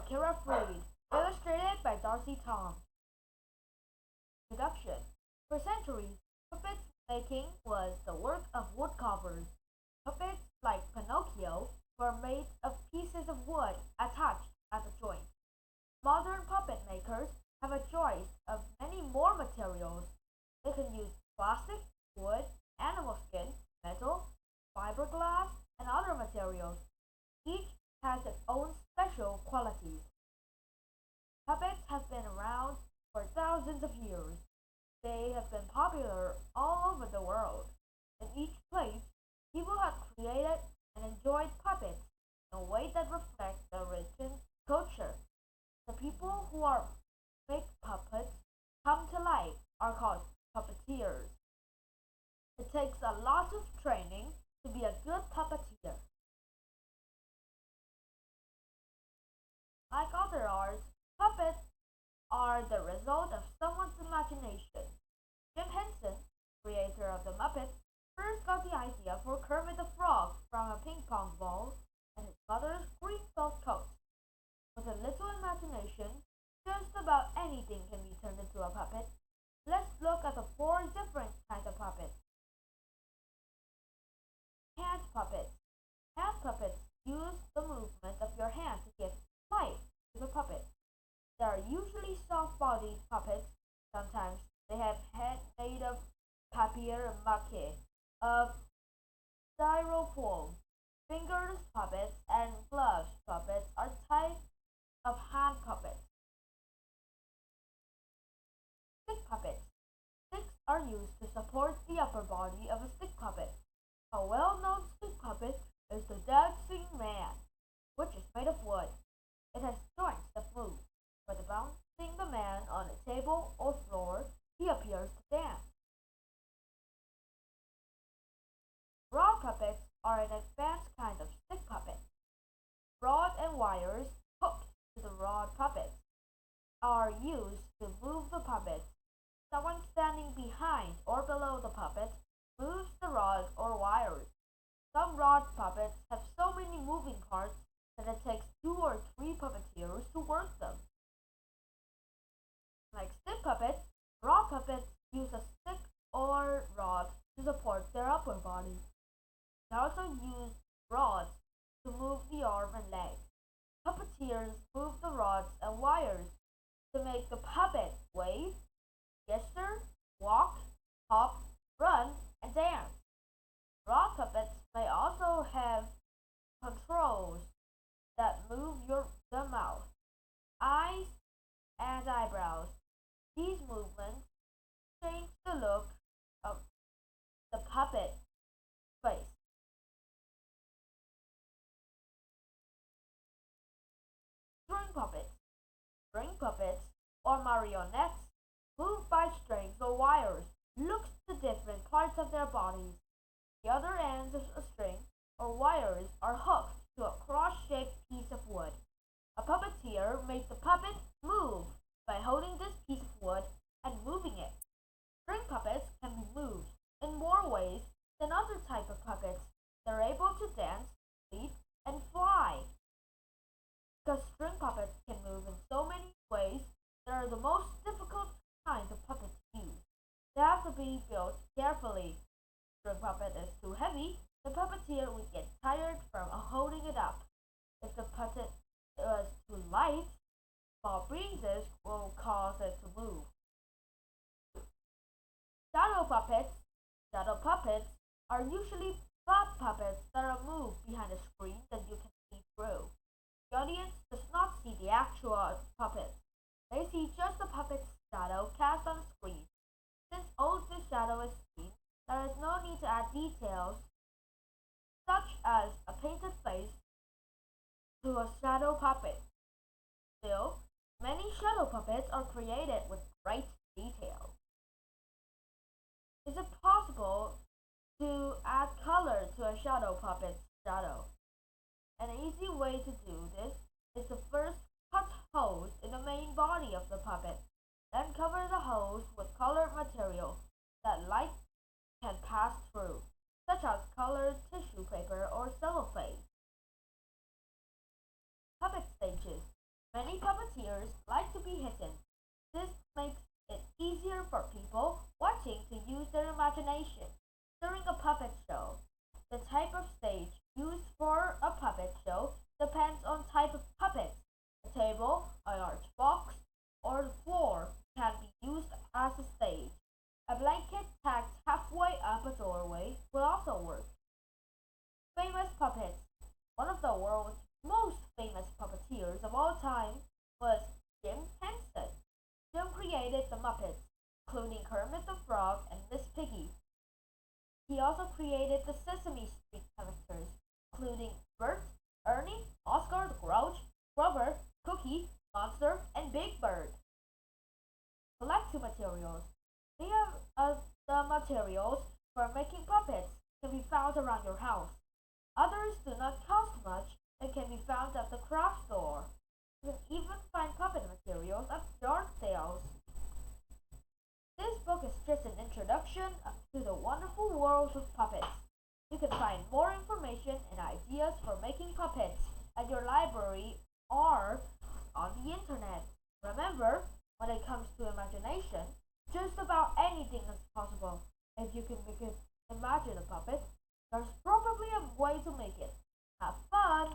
Kara Freed, illustrated by Darcy Tom. Introduction. For centuries, puppet making was the work of woodcarvers. Puppets like Pinocchio were made of pieces of wood attached at the joints. Modern puppet makers have a choice of many more materials. They can use plastic, wood, animal skin, metal, fiberglass, and other materials. Each has its own special qualities. Puppets have been around for thousands of years. They have been popular all over the world. In each place, people have created and enjoyed puppets in a way that reflects their region's culture. The people who are make puppets come to life are called puppeteers. It takes a lot of training to be a good puppeteer. Like other arts, puppets are the result of someone's imagination. Jim Henson, creator of the Muppets, first got the idea for Kermit the Frog from a ping pong ball and his mother's green felt coat. With a little imagination, just about anything can be turned into a puppet. Let's look at the four different kinds of puppets. Hand puppets. Hand puppets use the movement of your hand to give life to the puppet. They are usually soft-bodied puppets. Sometimes they have heads made of papier-mâché, of styrofoam. Fingers puppets and gloves puppets are types of hand puppets. Stick puppets. Sticks are used to support the upper body of a stick puppet. A well-known stick puppet is the Dancing Man, which is made of wood. It has joints that move. By bouncing the man on a table or floor, he appears to dance. Rod puppets are an advanced kind of stick puppet. Rod and wires hooked to the rod puppets are used to move the puppets. Someone standing behind or below the puppet moves the rods or wires. Some rod puppets have so many moving parts that it takes two or three puppeteers to work them. Like stick puppets, rod puppets use a stick or rod to support their upper body. They also use rods to move the arm and legs. Puppeteers move the rods and wires to make the puppet wave, gesture, walk, hop, run, and dance. Rod puppets may also have controls that move the mouth, eyes, and eyebrows. These movements change the look of the puppet face. String puppets. String puppets, or marionettes, moved by strings or wires, look to different parts of their bodies. The other ends of a string or wires are hooked to a cross-shaped piece of wood. A puppeteer makes the puppet move by holding this piece of wood and moving it. String puppets can be moved in more ways than other types of puppets. They're able to dance, leap, and fly. Because string puppets can move in so many ways, they are the most difficult kind of puppet to use. They have to be built carefully. If the puppet is too heavy, the puppeteer will get tired from holding it up. If the puppet is too light, small breezes will cause it to move. Shadow puppets. Shadow puppets are usually prop puppets that are moved behind a screen that you can see through. The audience does not see the actual puppet. They see just the puppet's shadow cast on the screen. Since all the shadow is seen, there is no need to add details such as a painted face to a shadow puppet. Still, many shadow puppets are created with bright details. Is it possible to add color to a shadow puppet's shadow? An easy way to do this is to first cut holes in the main body of the puppet, then cover the holes with colored material that light can pass through, such as colored tissue paper or cellophane. Puppet stages. Many Many puppeteers like to be hidden. This makes it easier for people watching to use their imagination. During a puppet show, the type of stage used for a puppet show depends on type of puppets. A table, a large box, or the floor can be used as a stage. A blanket tacked halfway up a doorway will also work. Famous puppets. One of the world's most famous puppeteers of all time was Jim Henson. Jim created the Muppets, including Kermit the Frog and Miss Piggy. He also created the Sesame Street characters, including Bert, Ernie, Oscar the Grouch, Grover, Cookie, Monster, and Big Bird. Collective materials. Many of the materials for making puppets can be found around your house. Others do not cost much and can be found at the craft store. You can even find puppet materials at yard sales. This book is just an introduction to the wonderful world of puppets. You can find more information and ideas for making puppets at your library or on the internet. Remember, when it comes to imagination, just about anything is possible. If you can imagine a puppet, there's probably a way to make it. Have fun!